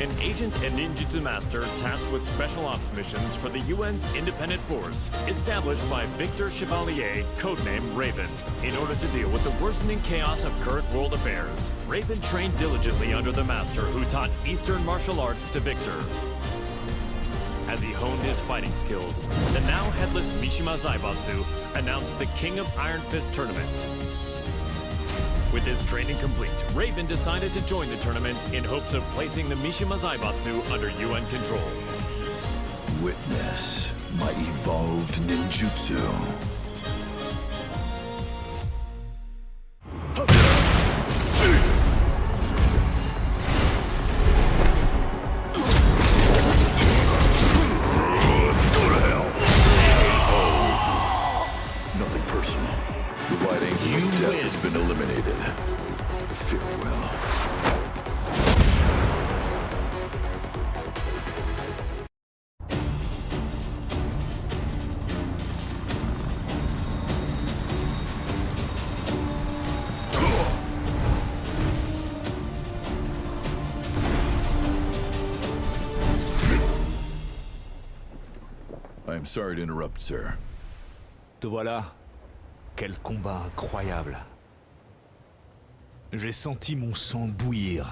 An agent and ninjutsu master tasked with special ops missions for the UN's independent force, established by Victor Chevalier, codenamed Raven. In order to deal with the worsening chaos of current world affairs, Raven trained diligently under the master who taught Eastern martial arts to Victor. As he honed his fighting skills, the now headless Mishima Zaibatsu announced the King of Iron Fist tournament. With his training complete, Raven decided to join the tournament in hopes of placing the Mishima Zaibatsu under UN control.
Witness my evolved ninjutsu. Nothing personal. The wide angel of death has been eliminated. Farewell. I am sorry to interrupt, sir.
Te voilà. Quel combat incroyable. J'ai senti mon sang bouillir.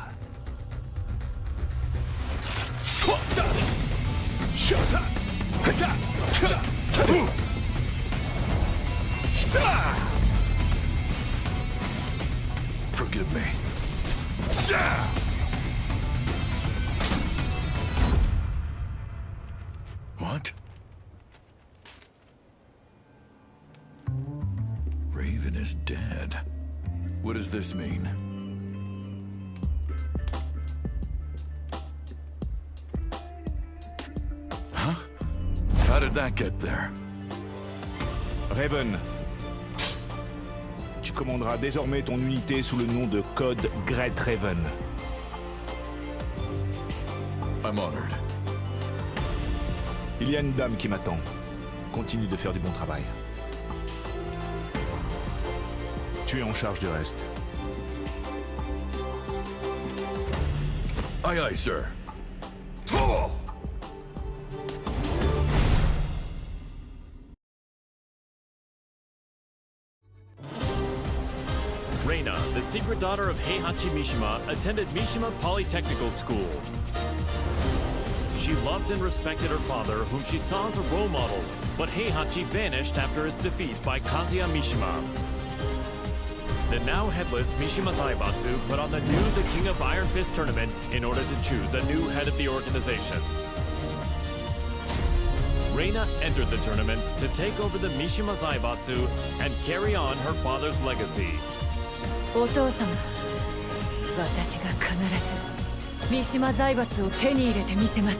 Forgive me. What? Raven is dead. What does this mean? Huh? How did that get there?
Raven, tu commanderas désormais ton unité sous le nom de code Great Raven.
I'm honored.
Il y a une dame qui m'attend. Continue de faire du bon travail. Tu es en charge du reste.
Aye, aye, sir.
Reina, the secret daughter of Heihachi Mishima, attended Mishima Polytechnical School. She loved and respected her father, whom she saw as a role model, but Heihachi vanished after his defeat by Kazuya Mishima. The now headless Mishima Zaibatsu put on the King of Iron Fist tournament in order to choose a new head of the organization. Reina entered the tournament to take over the Mishima Zaibatsu and carry on her father's legacy.
お父様、私が必ず三島財閥を手に入れてみせます。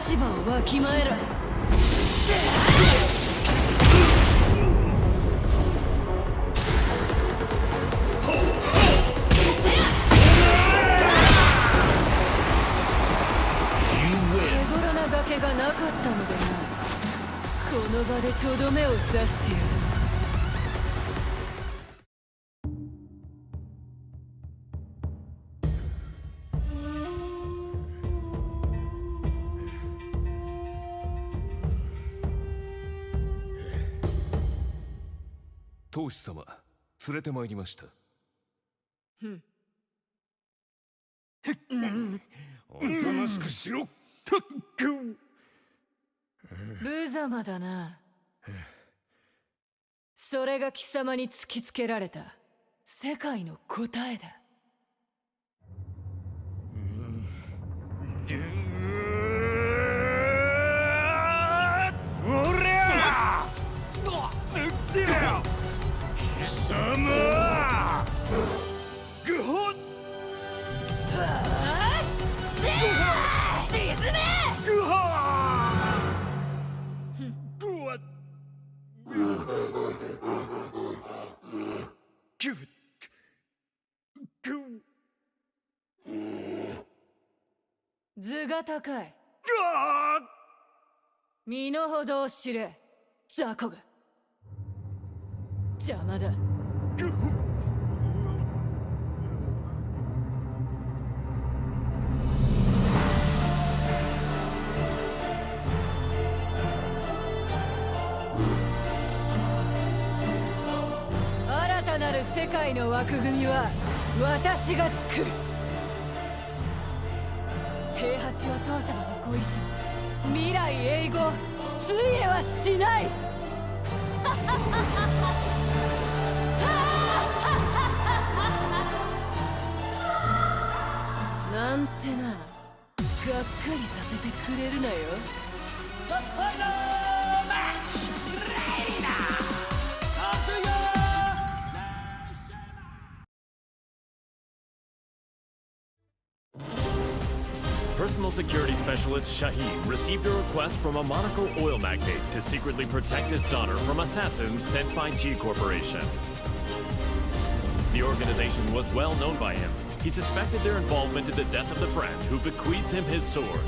立場をわきまえろ。崖がなかったのでな。この場でとどめを刺してやる。
当主様、連れてまいりました。
おとなしくしろ。
無様だな。それが貴様に突きつけられた世界の答えだ。
おりゃ抜ってよ貴様グホッ沈めグホッグワッギュッグ
頭が高い。身の程を知れ、雑魚が。邪魔だ。新たなる世界の枠組みは私が作る。平八お父様のご意志、未来永劫ついえはしない。なんてな、がっかりさせてくれるなよ。
Personal security specialist Shaheen received a request from a Monaco oil magnate to secretly protect his daughter from assassins sent by G Corporation. The organization was well known by him. He suspected their involvement in the death of the friend who bequeathed him his sword.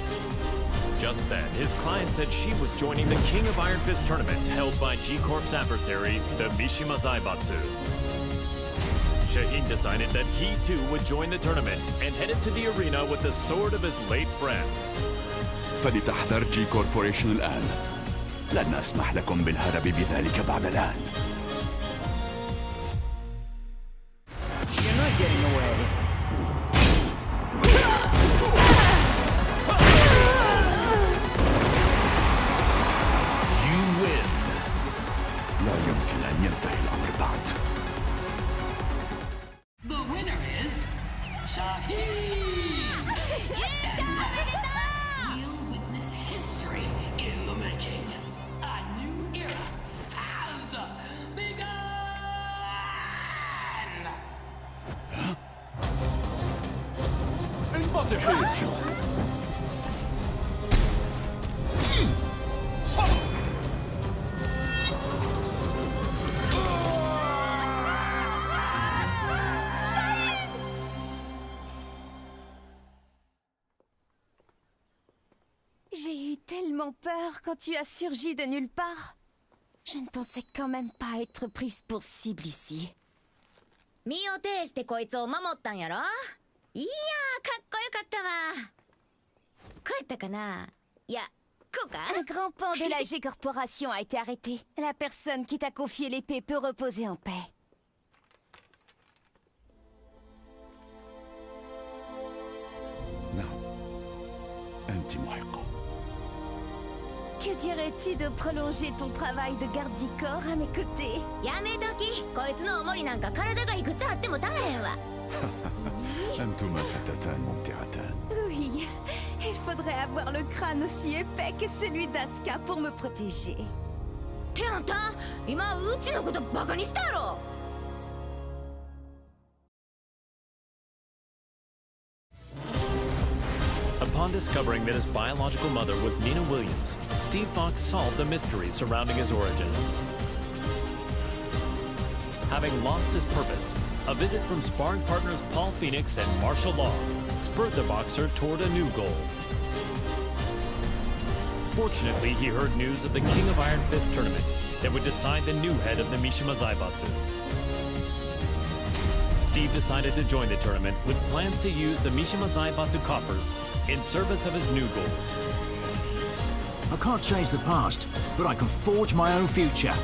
Just then, his client said she was joining the King of Iron Fist tournament held by G Corp's adversary, the Mishima Zaibatsu. Shaheen decided that he too would join the tournament and headed to the arena with the sword of his late friend.
فلتحذر جي كوربوريشن الآن. لن أسمح لكم بالهرب بذلك بعد الآن.
You're not getting away.
You win. لا يمكن أن ينتهي الأمر بعد.
The winner is Shaheen! We'll witness history in the making. A new era has begun!
انبطحي!
J'ai eu tellement peur quand tu as surgi de nulle part. Je ne pensais quand même pas être prise pour cible ici.
身を挺してこいつを守ったんやろ。いやー、かっこよかったわ。こうやったかな。いや、こうか。
Un grand pan de la G Corporation a été arrêté. La personne qui t'a confié l'épée peut reposer en paix.
نعم. أنت محقة.
Que dirais-tu de prolonger ton travail de garde du corps à mes côtés?
やめとき。こいつの重りなんか体がいくつあっても足らへんわ。
أنتما فتاتان ممتعتان.
Oui, il faudrait avoir le crâne aussi épais que celui d'Asuka pour me protéger.
ってあんた、今うちのことバカにしたやろ。
Upon discovering that his biological mother was Nina Williams, Steve Fox solved the mystery surrounding his origins. Having lost his purpose, a visit from sparring partners Paul Phoenix and Martial Law spurred the boxer toward a new goal. Fortunately, he heard news of the King of Iron Fist tournament that would decide the new head of the Mishima Zaibatsu. Steve decided to join the tournament with plans to use the Mishima Zaibatsu coffers in service of his new goal.
I can't change the past, but I can forge my own future.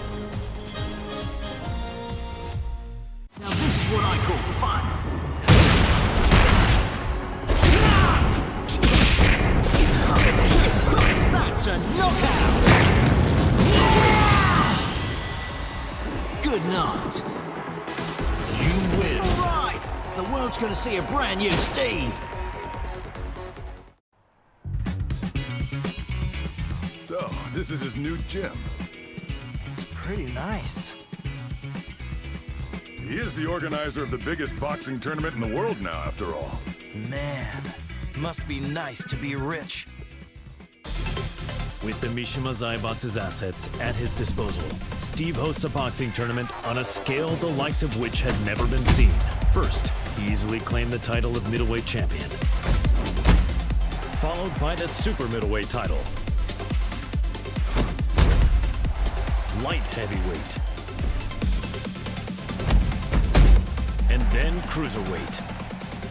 Now this is what I call fun. That's a knockout! Good night.
You win.
All right, the world's gonna see a brand new Steve.
So, this is his new gym.
It's pretty nice.
He is the organizer of the biggest boxing tournament in the world now, after all.
Man, must be nice to be rich.
With the Mishima Zaibatsu's assets at his disposal, Steve hosts a boxing tournament on a scale the likes of which had never been seen. First, he easily claimed the title of middleweight champion, followed by the super middleweight title, light heavyweight, cruiserweight.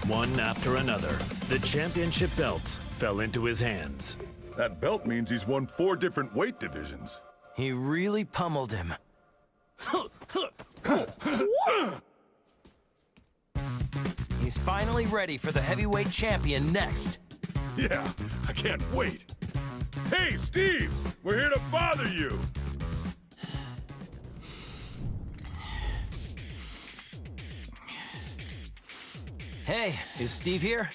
One after another, the championship belts fell into his hands.
That belt means he's won 4 different weight divisions.
He really pummeled him. He's finally ready for the heavyweight champion next.
Yeah, I can't wait. Hey, Steve! We're here to bother you!
Hey, is Steve here?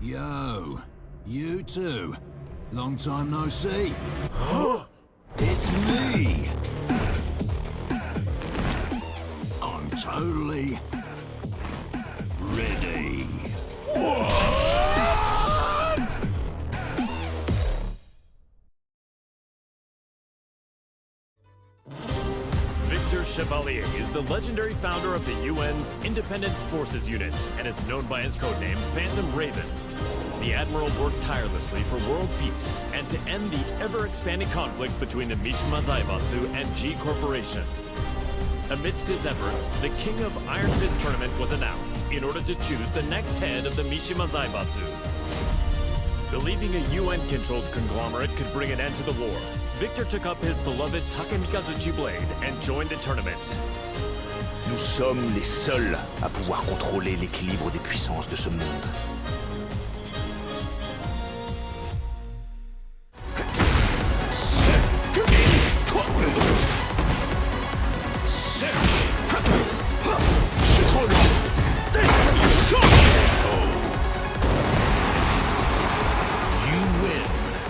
Yo, you too. Long time no see. It's me. I'm totally ready.
Victor Chevalier is the legendary founder of the UN's Independent Forces Unit and is known by his codename Phantom Raven. The Admiral worked tirelessly for world peace and to end the ever-expanding conflict between the Mishima Zaibatsu and G Corporation. Amidst his efforts, the King of Iron Fist tournament was announced in order to choose the next head of the Mishima Zaibatsu. Believing a UN-controlled conglomerate could bring an end to the war, Victor took up his beloved Takemikazuchi blade and joined the tournament.
Nous sommes les seuls à pouvoir contrôler l'équilibre des puissances de ce monde.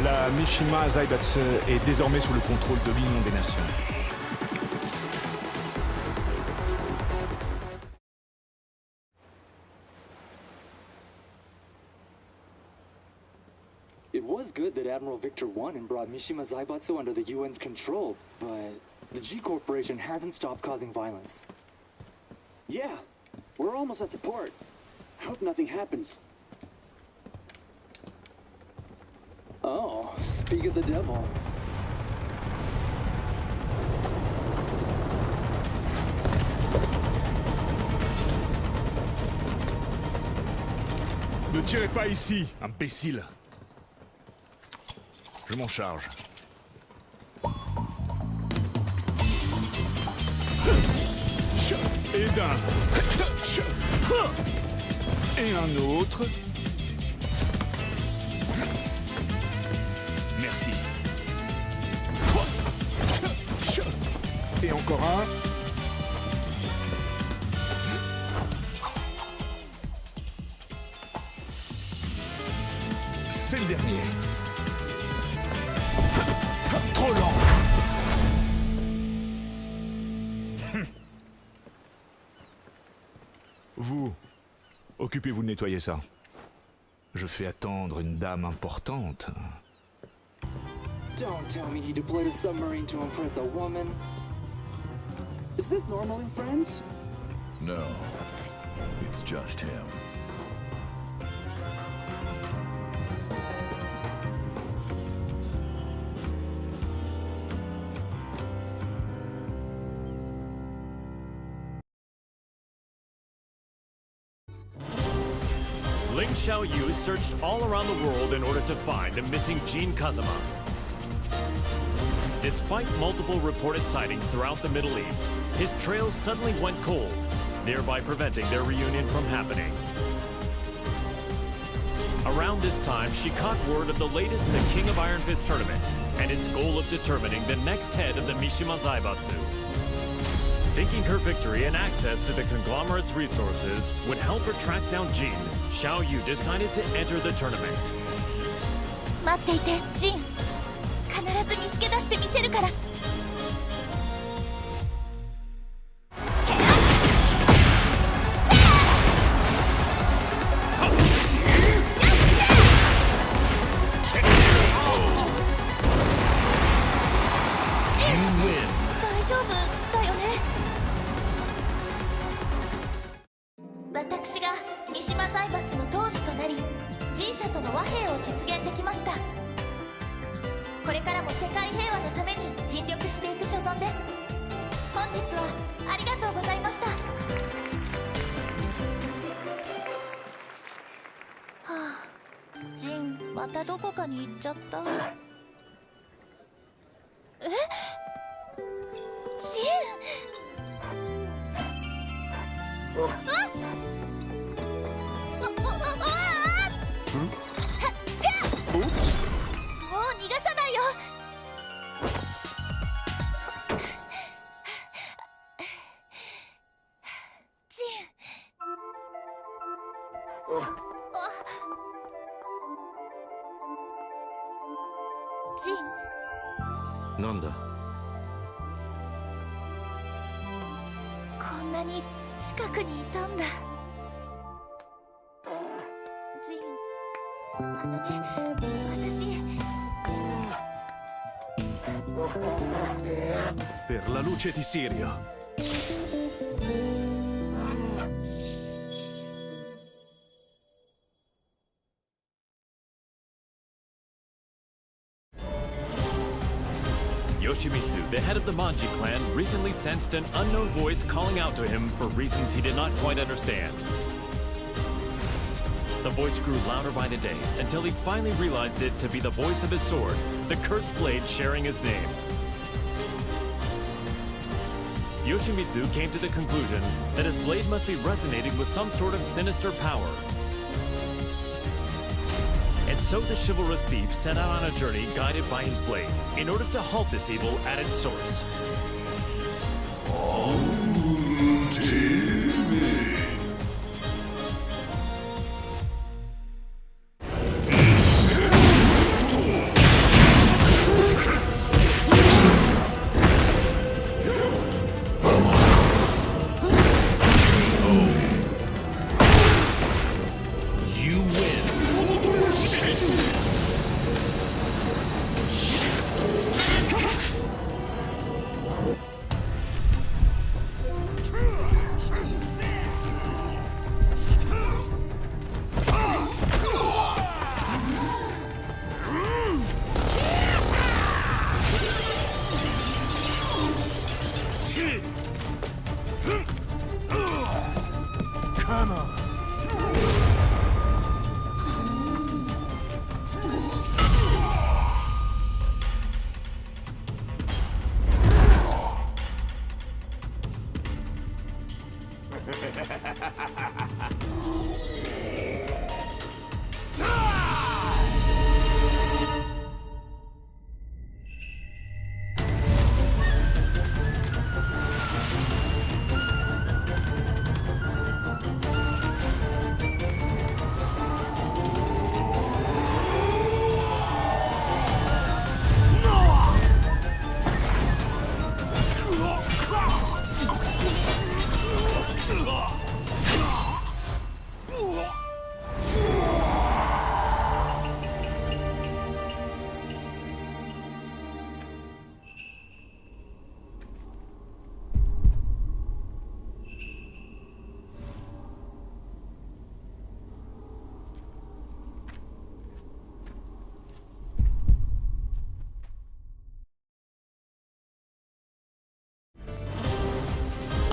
La Mishima Zaibatsu est désormais sous le contrôle de l'Union des Nations.
It was good that Admiral Victor won and brought Mishima Zaibatsu under the UN's control, but the G Corporation hasn't stopped causing violence.
Yeah, we're almost at the port. I hope nothing happens.
Oh, speak of the devil.
Ne tirez pas ici, imbécile. Je m'en charge. Et d'un. Et un autre. Merci. Et encore un. C'est le dernier. Trop lent. Vous, occupez-vous de nettoyer ça. Je fais attendre une dame importante.
Don't tell me he deployed a submarine to impress a woman.
Is this normal in Friends?
No, it's just him.
Ling Xiaoyu searched all around the world in order to find a missing Jin Kazama. Despite multiple reported sightings throughout the Middle East, his trails suddenly went cold, thereby preventing their reunion from happening. Around this time, she caught word of the latest The King of Iron Fist tournament and its goal of determining the next head of the Mishima Zaibatsu. Thinking her victory and access to the conglomerate's resources would help her track down Jin, Xiaoyu decided to enter the tournament.
待っていて、ジン。必ず見つけ出してみせるから。大丈夫だよね。私が三島財閥の当主となり、G社との和平を実現できました。これからも世界平和のために尽力していく所存です。本日はありがとうございました。はあ、ジンまたどこかに行っちゃった。え？ジン？あっ！じゃあ！もう逃がさないよ。ジン。ジン。
なんだ？
こんなに近くにいたんだ。ジン、あのね、私。
Per la luce di Sirio.
Yoshimitsu, the head of the Manji clan, recently sensed an unknown voice calling out to him for reasons he did not quite understand. The voice grew louder by the day until he finally realized it to be the voice of his sword, the cursed blade sharing his name. Yoshimitsu came to the conclusion that his blade must be resonating with some sort of sinister power. And so the chivalrous thief set out on a journey guided by his blade in order to halt this evil at its source.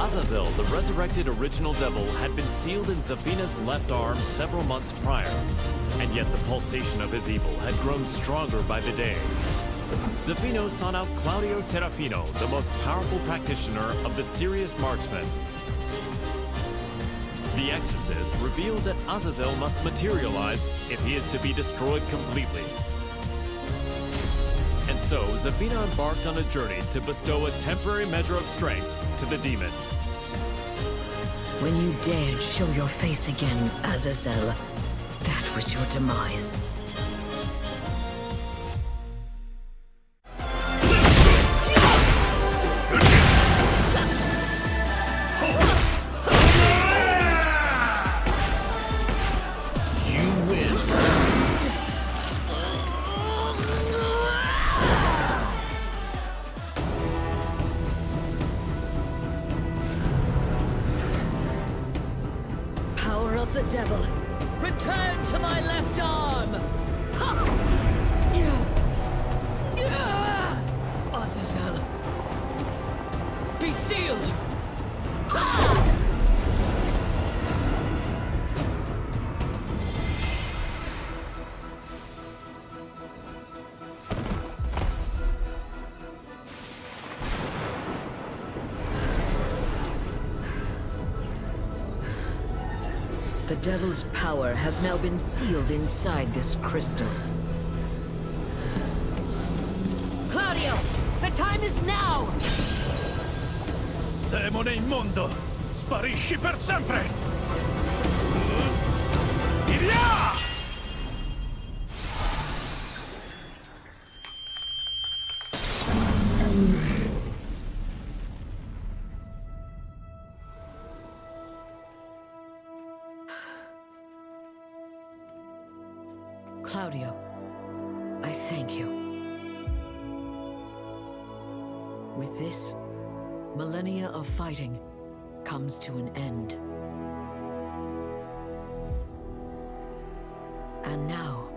Azazel, the resurrected original devil, had been sealed in Zafina's left arm several months prior, and yet the pulsation of his evil had grown stronger by the day. Zafino sought out Claudio Serafino, the most powerful practitioner of the serious marksman. The exorcist revealed that Azazel must materialize if he is to be destroyed completely. And so, Zafina embarked on a journey to bestow a temporary measure of strength to the demon.
When you dared show your face again, Azazel, that was your demise.
The devil, return to my left arm! Ha! Azazel,
be sealed! The devil's power has now been sealed inside this crystal. Claudio! The time is now!
Demone immondo! Sparisci per sempre! Via!
Claudio, I thank you. With this, millennia of fighting comes to an end. And now,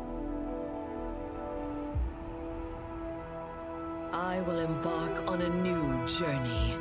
I will embark on a new journey.